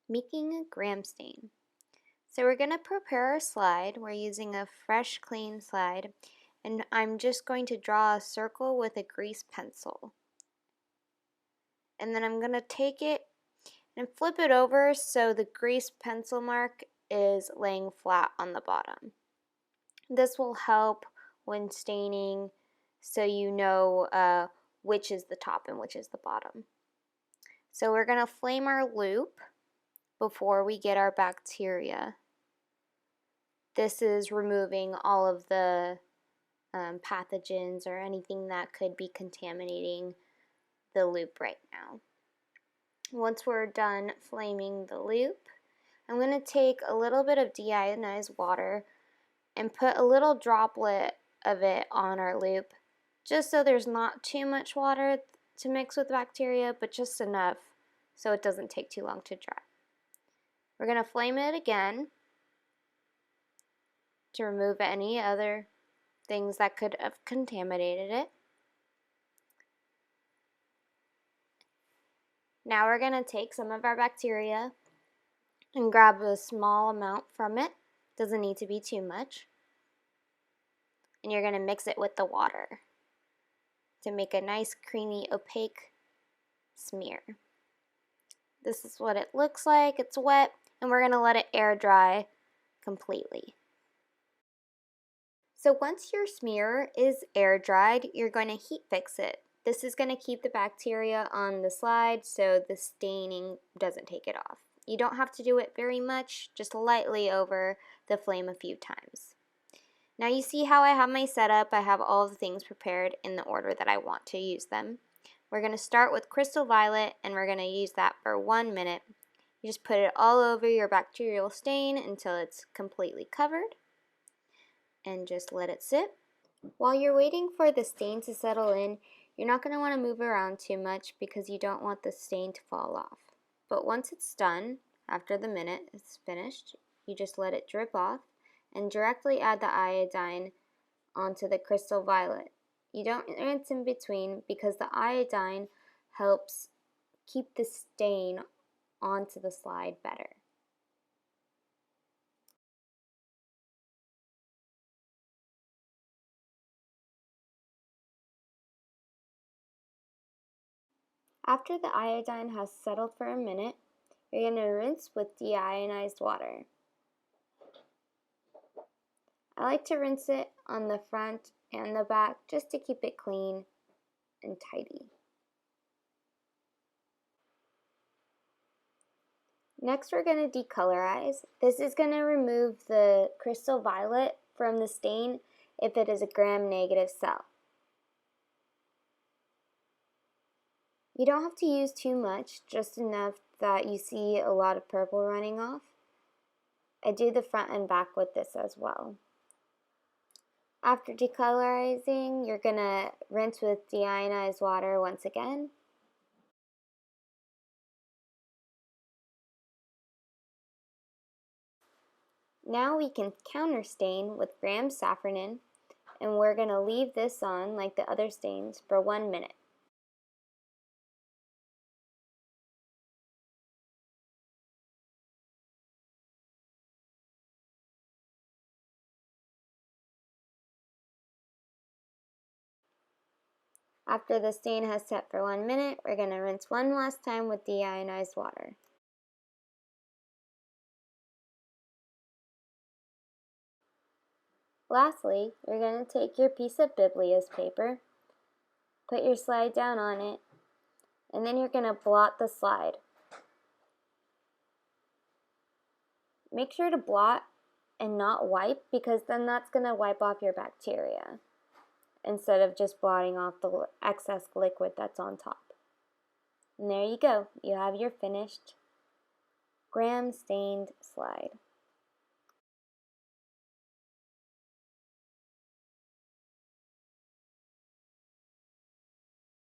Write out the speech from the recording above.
Making a gram stain. So we're going to prepare our slide. We're using a fresh, clean slide, and I'm just going to draw a circle with a grease pencil. And then I'm going to take it and flip it over so the grease pencil mark is laying flat on the bottom. This will help when staining so you know which is the top and which is the bottom. So we're going to flame our loop before we get our bacteria. This is removing all of the pathogens or anything that could be contaminating the loop right now. Once we're done flaming the loop, I'm going to take a little bit of deionized water and put a little droplet of it on our loop, just so there's not too much water to mix with bacteria, but just enough so it doesn't take too long to dry. We're going to flame it again to remove any other things that could have contaminated it. Now we're going to take some of our bacteria and grab a small amount from it. Doesn't need to be too much. And you're going to mix it with the water to make a nice creamy opaque smear. This is what it looks like. It's wet, and we're going to let it air dry completely. So once your smear is air dried, you're going to heat fix it. This is going to keep the bacteria on the slide so the staining doesn't take it off. You don't have to do it very much, just lightly over the flame a few times. Now you see how I have my setup. I have all of the things prepared in the order that I want to use them. We're going to start with crystal violet, and we're going to use that for 1 minute. You just put it all over your bacterial stain until it's completely covered, and just let it sit. While you're waiting for the stain to settle in, you're not going to want to move around too much because you don't want the stain to fall off. But once it's done, after the minute it's finished, you just let it drip off and directly add the iodine onto the crystal violet. You don't rinse in between because the iodine helps keep the stain onto the slide better. After the iodine has settled for a minute, you're going to rinse with deionized water. I like to rinse it on the front and the back just to keep it clean and tidy. Next, we're going to decolorize. This is going to remove the crystal violet from the stain if it is a gram-negative cell. You don't have to use too much, just enough that you see a lot of purple running off. I do the front and back with this as well. After decolorizing, you're going to rinse with deionized water once again. Now we can counterstain with gram safranin, and we're going to leave this on like the other stains for 1 minute. After the stain has set for 1 minute, we're going to rinse one last time with deionized water. Lastly, you're going to take your piece of Biblios paper, put your slide down on it, and then you're going to blot the slide. Make sure to blot and not wipe, because then that's going to wipe off your bacteria instead of just blotting off the excess liquid that's on top. And there you go. You have your finished gram stained slide.